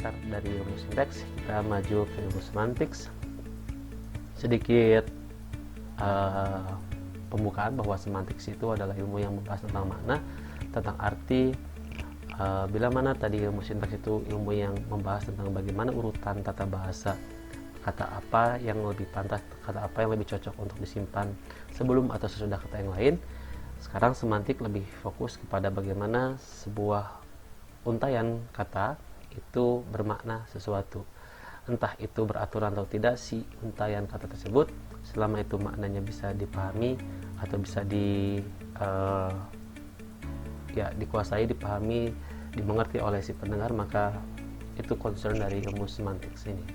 dasar dari ilmu sinteks, kita maju ke ilmu semantics. Sedikit pembukaan bahwa semantics itu adalah ilmu yang membahas tentang makna, tentang arti. Bila mana tadi ilmu sintaks itu ilmu yang membahas tentang bagaimana urutan tata bahasa, kata apa yang lebih pantas, kata apa yang lebih cocok untuk disimpan sebelum atau sesudah kata yang lain. Sekarang semantik lebih fokus kepada bagaimana sebuah untaian kata itu bermakna sesuatu, entah itu beraturan atau tidak si untaian kata tersebut, selama itu maknanya bisa dipahami atau bisa dikuasai, dipahami, dimengerti oleh si pendengar, maka itu concern dari ilmu semantik ini.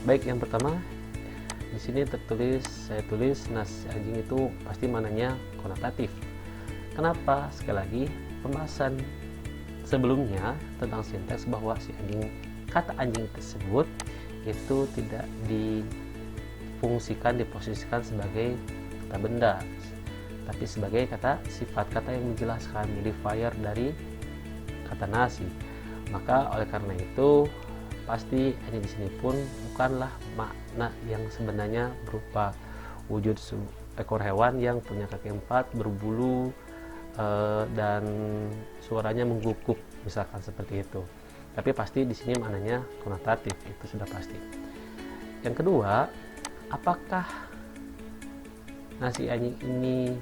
Baik, yang pertama di sini saya tulis nasi anjing itu pasti maknanya konotatif. Kenapa? Sekali lagi, pembahasan sebelumnya tentang sinteks bahwa si anjing, kata anjing tersebut itu tidak diposisikan sebagai kata benda, tapi sebagai sifat kata yang menjelaskan, modifier dari kata nasi. Maka oleh karena itu pasti anjing di sini pun bukanlah makna yang sebenarnya berupa wujud ekor hewan yang punya kaki 4, berbulu, dan suaranya mengguguk, misalkan seperti itu. Tapi pasti di sini maknanya konotatif, itu sudah pasti. Yang kedua, apakah nasi anjing ini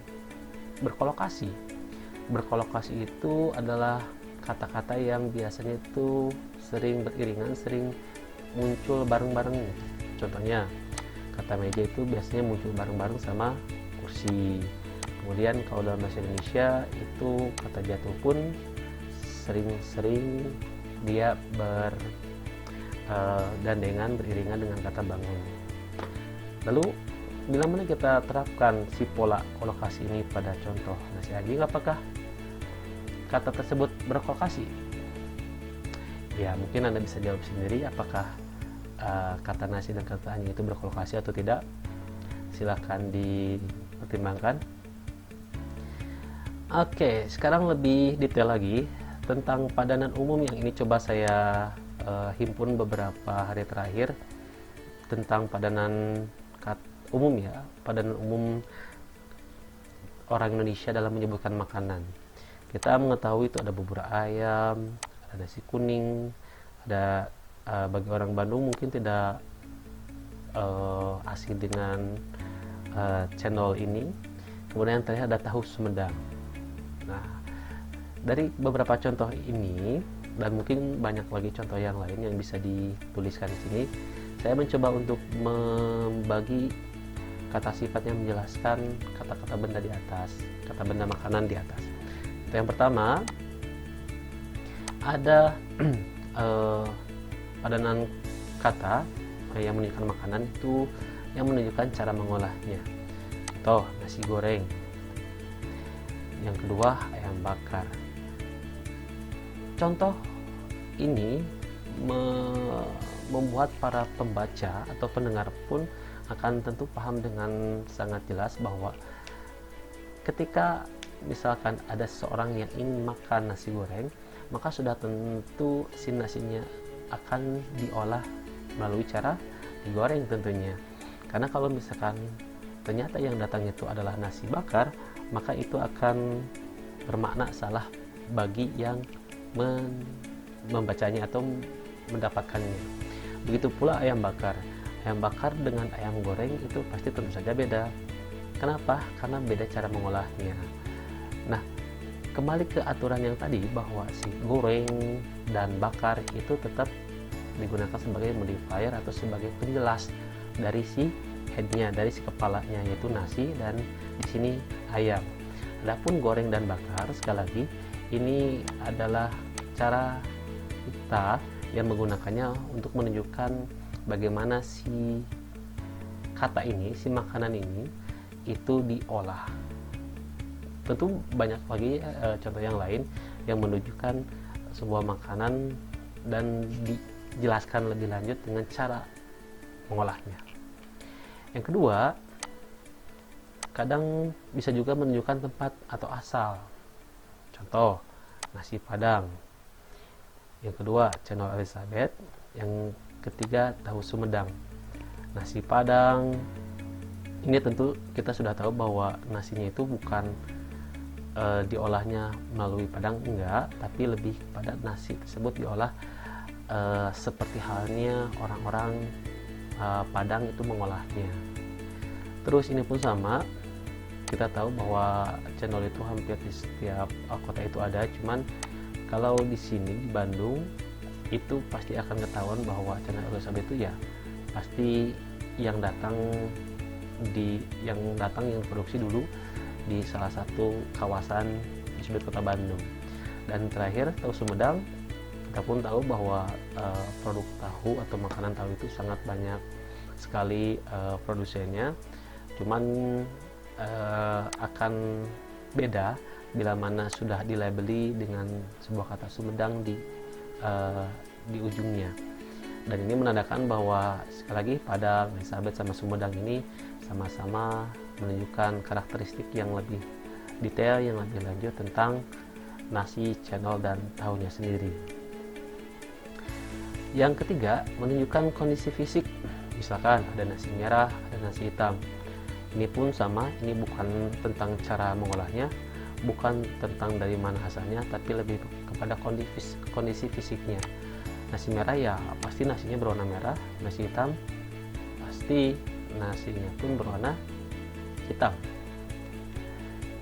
berkolokasi? Berkolokasi itu adalah kata-kata yang biasanya itu sering beriringan, sering muncul bareng-bareng. Contohnya, kata meja itu biasanya muncul bareng-bareng sama kursi. Kemudian kalau dalam bahasa Indonesia itu kata jatuh pun sering-sering dia berdandengan, beriringan dengan kata bangun. Lalu bila mana kita terapkan si pola kolokasi ini pada contoh nasi anjing, apakah kata tersebut berkolokasi? Ya, mungkin Anda bisa jawab sendiri apakah kata nasi dan kata anjing itu berkolokasi atau tidak. Silahkan dipertimbangkan. Oke, sekarang lebih detail lagi tentang padanan umum yang ini coba saya himpun beberapa hari terakhir tentang padanan umum ya, padanan umum orang Indonesia dalam menyebutkan makanan. Kita mengetahui itu ada bubur ayam, ada nasi kuning, ada bagi orang Bandung mungkin tidak asing dengan channel ini. Kemudian yang terakhir ada tahu Sumedang. Nah, dari beberapa contoh ini dan mungkin banyak lagi contoh yang lain yang bisa dituliskan di sini, saya mencoba untuk membagi kata sifat yang menjelaskan kata-kata benda di atas, kata benda makanan di atas. Itu yang pertama, ada padanan kata yang menunjukkan makanan itu yang menunjukkan cara mengolahnya. Contoh, nasi goreng. Yang kedua, ayam bakar. Contoh ini membuat para pembaca atau pendengar pun akan tentu paham dengan sangat jelas bahwa ketika misalkan ada seseorang yang ingin makan nasi goreng, maka sudah tentu si nasinya akan diolah melalui cara digoreng tentunya. Karena kalau misalkan ternyata yang datang itu adalah nasi bakar, maka itu akan bermakna salah bagi yang membacanya atau mendapatkannya. Begitu pula ayam bakar. Ayam bakar dengan ayam goreng itu pasti tentu saja beda. Kenapa? Karena beda cara mengolahnya. Nah, kembali ke aturan yang tadi bahwa si goreng dan bakar itu tetap digunakan sebagai modifier atau sebagai penjelas dari si headnya, dari si kepalanya, yaitu nasi dan di sini ayam. Adapun goreng dan bakar, sekali lagi ini adalah cara kita yang menggunakannya untuk menunjukkan bagaimana si kata ini, si makanan ini itu diolah. Tentu banyak lagi contoh yang lain yang menunjukkan sebuah makanan dan dijelaskan lebih lanjut dengan cara mengolahnya. Yang kedua, kadang bisa juga menunjukkan tempat atau asal. Contoh, nasi Padang. yang kedua cendol Elizabeth, yang ketiga tahu Sumedang. Nasi Padang ini tentu kita sudah tahu bahwa nasinya itu bukan diolahnya melalui padang, enggak, tapi lebih pada nasi tersebut diolah seperti halnya orang-orang Padang itu mengolahnya. Terus ini pun sama, kita tahu bahwa cendol itu hampir di setiap kota itu ada, cuman kalau di sini di Bandung itu pasti akan ketahuan bahwa cendol Elizabeth itu ya pasti yang datang yang produksi dulu di salah satu kawasan di sudut kota Bandung. Dan terakhir tahu Sumedang, kita pun tahu bahwa produk tahu atau makanan tahu itu sangat banyak sekali produsennya, cuman akan beda bila mana sudah dilabeli dengan sebuah kata Sumedang di ujungnya. Dan ini menandakan bahwa sekali lagi Padang, Elizabeth sama Sumedang ini sama-sama menunjukkan karakteristik yang lebih detail, yang lebih lanjut tentang nasi, cendol, dan tahunya sendiri. Yang ketiga, menunjukkan kondisi fisik. Misalkan ada nasi merah, ada nasi hitam. Ini pun sama, ini bukan tentang cara mengolahnya, bukan tentang dari mana asalnya, tapi lebih kepada kondisi fisiknya. Nasi merah ya pasti nasinya berwarna merah, nasi hitam pasti nasinya pun berwarna hitam.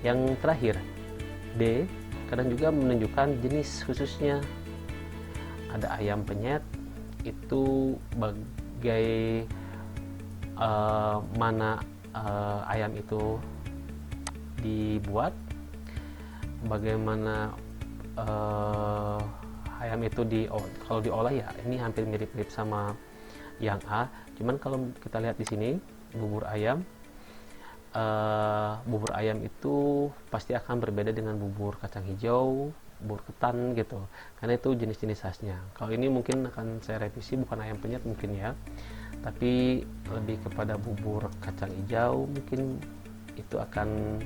Yang terakhir, D, kadang juga menunjukkan jenis khususnya. Ada ayam penyet, itu bagai mana ayam itu dibuat, bagaimana ayam itu kalau diolah ya ini hampir mirip-mirip sama yang A, cuman kalau kita lihat di sini bubur ayam itu pasti akan berbeda dengan bubur kacang hijau, bubur ketan gitu, karena itu jenis-jenis khasnya. Kalau ini mungkin akan saya revisi, bukan ayam penyet mungkin ya, tapi lebih kepada bubur kacang hijau, mungkin itu akan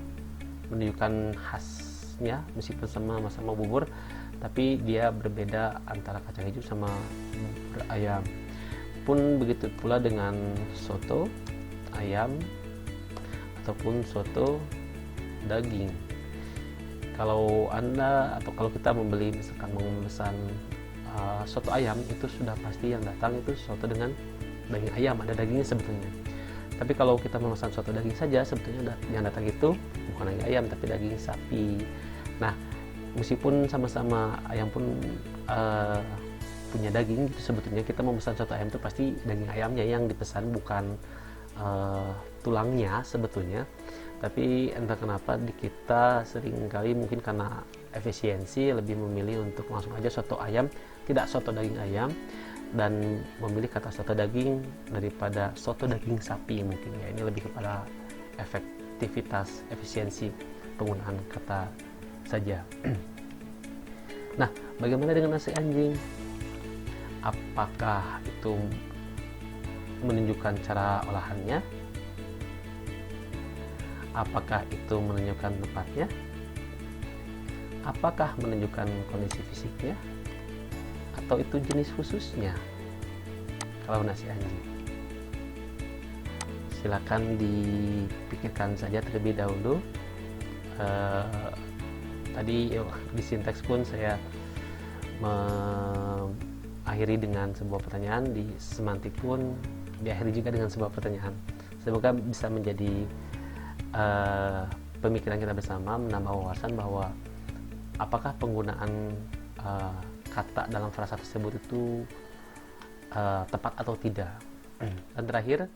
menunjukkan khasnya meskipun sama-sama bubur, tapi dia berbeda antara kacang hijau sama bubur ayam. Pun begitu pula dengan soto ayam ataupun soto daging. Kalau Anda atau kalau kita membeli, misalkan memesan soto ayam, itu sudah pasti yang datang itu soto dengan daging ayam, ada dagingnya sebetulnya. Tapi kalau kita memesan soto daging saja, sebetulnya yang datang itu bukan daging ayam tapi daging sapi. Nah, meskipun sama-sama ayam pun punya daging gitu, sebetulnya kita memesan soto ayam itu pasti daging ayamnya yang dipesan, bukan tulangnya sebetulnya. Tapi entah kenapa di kita seringkali mungkin karena efisiensi lebih memilih untuk langsung aja soto ayam, tidak soto daging ayam, dan memilih kata soto daging daripada soto daging sapi mungkin ya. Ini lebih kepada efektivitas, efisiensi penggunaan kata saja. Nah, bagaimana dengan nasi anjing? Apakah itu menunjukkan cara olahannya? Apakah itu menunjukkan tempatnya? Apakah menunjukkan kondisi fisiknya? Atau itu jenis khususnya kalau nasi anjing? Silakan dipikirkan saja terlebih dahulu. Tadi di sinteks pun saya mengakhiri dengan sebuah pertanyaan, di semantik pun diakhiri juga dengan sebuah pertanyaan. Semoga bisa menjadi pemikiran kita bersama, menambah wawasan bahwa apakah penggunaan kata dalam frasa tersebut itu tepat atau tidak. Dan terakhir,